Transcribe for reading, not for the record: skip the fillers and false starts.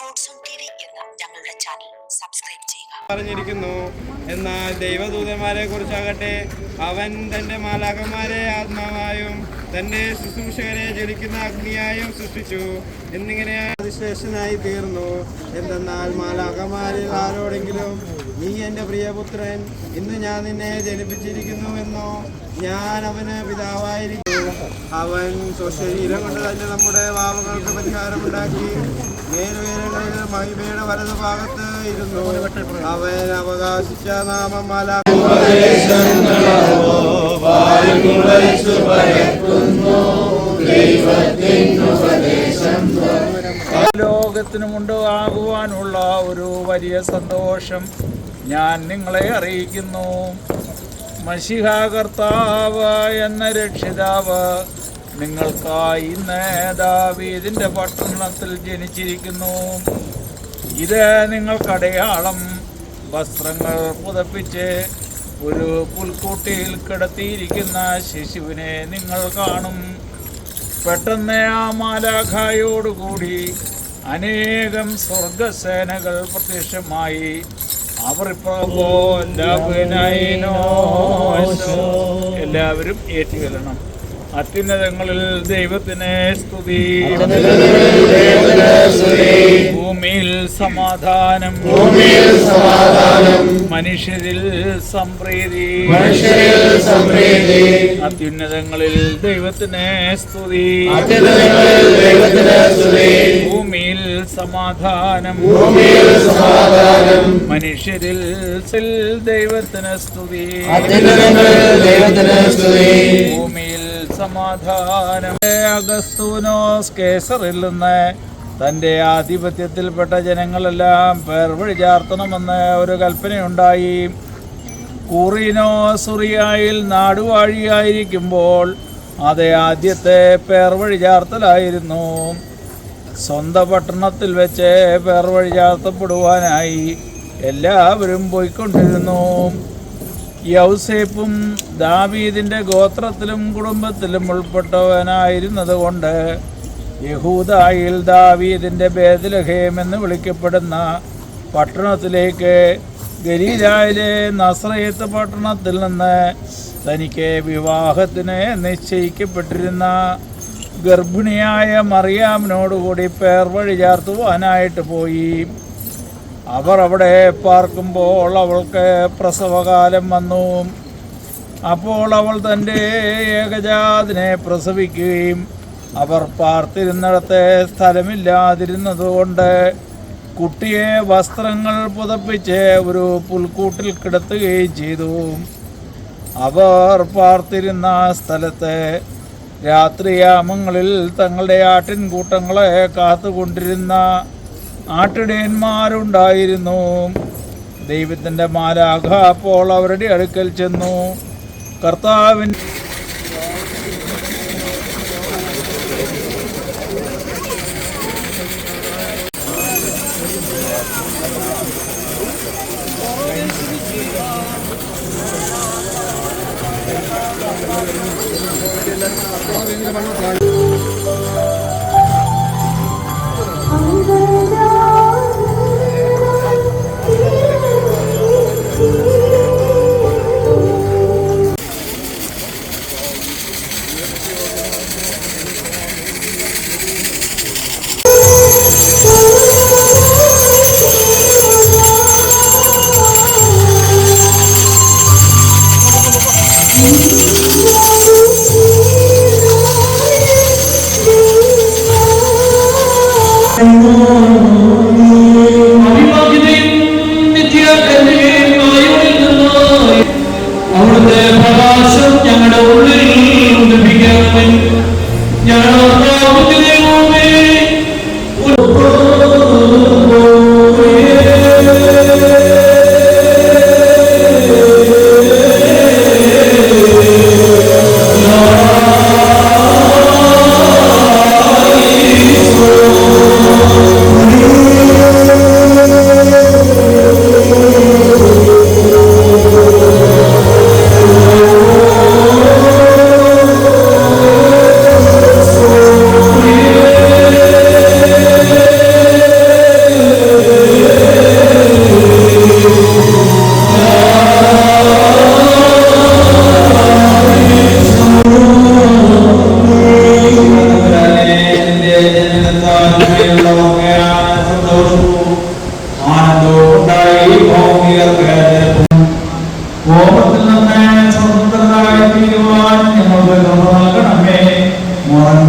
എന്ന ഞങ്ങളുടെ channel subscribe ചെയ്യുക. പറഞ്ഞിരിക്കുന്നു. എന്നാൽ ദൈവദൂതന്മാരെ കുറിച്ചാകട്ടെ, അവൻ തൻ്റെ മാലാഖമാരെ ആത്മാവായും തൻ്റെ ശുശ്രൂഷകരെ ജ്വലിക്കുന്ന അഗ്നിയായും സൃഷ്ടിച്ചു എന്നിങ്ങനെ അതിശ്രേഷ്ഠനായി തീർന്നു. എന്തെന്നാൽ മാലാഖമാരിൽ ആരോടെങ്കിലും നീ എൻ്റെ പ്രിയപുത്രൻ, ഇന്ന് ഞാൻ നിന്നെ ജനിപ്പിച്ചിരിക്കുന്നു എന്നോ, ഞാൻ അവന് പിതാവായിരിക്കും. അവൻ സ്വശരീരം കൊണ്ട് തന്നെ നമ്മുടെ പാപങ്ങൾക്ക് പരിഹാരമുണ്ടാക്കി മേലുയരങ്ങളിൽ മഹിമയുടെ വലതുഭാഗത്ത് ഇരുന്നു. അവൻ അവകാശിച്ച നാമം ലോകത്തിനുമുണ്ട് ആകുവാനുള്ള ഒരു വലിയ സന്തോഷം ഞാൻ നിങ്ങളെ അറിയിക്കുന്നു. മശിഹ കർത്താവ് എന്ന രക്ഷിതാവ് നിങ്ങൾക്കായി ഇന്ന് ദാവീദിന്റെ പട്ടണത്തിൽ ജനിച്ചിരിക്കുന്നു. ഇത് നിങ്ങൾക്കടയാളം. വസ്ത്രങ്ങൾ പുതപ്പിച്ച് ഒരു പുൽക്കൂട്ടിൽ കിടത്തിയിരിക്കുന്ന ശിശുവിനെ നിങ്ങൾ കാണും. പെട്ടെന്ന് ആ മാലാഖയോടുകൂടി അനേകം സ്വർഗസേനകൾ പ്രത്യക്ഷമായി. അവർ എല്ലാവരും ഏറ്റുകൊള്ളണം. അത്യുന്നതങ്ങളിൽ ദൈവത്തിന് സ്തുതി, ഭൂമിയിൽ സമാധാനം, മനുഷ്യരിൽ സംപ്രീതി. അത്യുന്നതങ്ങളിൽ ദൈവത്തിന് സ്തുതി, ഭൂമിയിൽ സമാധാനം, മനുഷ്യരിൽ ദൈവത്തിന് സ്തുതി, ഭൂമിയിൽ സമാധാനം. അഗസ്തൂനോസ് കേസറിൽ നിന്ന് തൻ്റെ ആധിപത്യത്തിൽപ്പെട്ട ജനങ്ങളെല്ലാം പേർ വഴി ചാർത്തണമെന്ന് ഒരു കൽപ്പനയുണ്ടായി. കൂറിനോ സുറിയായിൽ നാടുവാഴിയായിരിക്കുമ്പോൾ അത് ആദ്യത്തെ പേർ വഴി ചാർത്തലായിരുന്നു. സ്വന്തം പട്ടണത്തിൽ വെച്ച് പേർ വഴി ചാർത്തപ്പെടുവാനായി എല്ലാവരും പോയിക്കൊണ്ടിരുന്നു. യൗസേപ്പും ദാവീദിന്റെ ഗോത്രത്തിലും കുടുംബത്തിലും ഉൾപ്പെട്ടവനായിരുന്നത് കൊണ്ട് യഹൂദായിൽ ദാവീദിന്റെ ബേത്ലഹേം എന്ന് വിളിക്കപ്പെടുന്ന പട്ടണത്തിലേക്ക് ഗലീലായിലെ നസ്രയത്ത് പട്ടണത്തിൽ നിന്ന് തനിക്ക് വിവാഹത്തിന് നിശ്ചയിക്കപ്പെട്ടിരുന്ന ഗർഭിണിയായ മറിയാമിനോടുകൂടി പേർ വഴി ചാർത്തുവാനായിട്ട് പോയി. അവർ അവിടെ പാർക്കുമ്പോൾ അവൾക്ക് പ്രസവകാലം വന്നു. അപ്പോൾ അവൾ തൻ്റെ ഏകജാതിനെ പ്രസവിക്കുകയും അവർ പാർത്തിരുന്നിടത്ത് സ്ഥലമില്ലാതിരുന്നതുകൊണ്ട് കുട്ടിയെ വസ്ത്രങ്ങൾ പുതപ്പിച്ച് ഒരു പുൽക്കൂട്ടിൽ കിടത്തുകയും ചെയ്തു. അവർ പാർത്തിരുന്ന സ്ഥലത്ത് രാത്രിയാമങ്ങളിൽ തങ്ങളുടെ ആട്ടിൻകൂട്ടങ്ങളെ കാത്തുകൊണ്ടിരുന്ന ആട്ടിടയന്മാരുണ്ടായിരുന്നു. ദൈവത്തിൻ്റെ മാലാഖ അപ്പോൾ അവരുടെ അടുക്കൽ ചെന്നു. കർത്താവിൻ അവിടുത്തെ പ്രകാശം ഞങ്ങളുടെ ഉള്ളിൽ ഉദിപ്പിക്കണമേ. സന്തോഷവും ആനന്ദവും ഉണ്ടായി ഭൗമികർക്ക് കോപത്തിൽ നിന്ന് സ്വതന്ത്രരായി തീരുവാൻ ഞങ്ങൾക്ക് കൃപ നൽകണമേ. മോഹൻ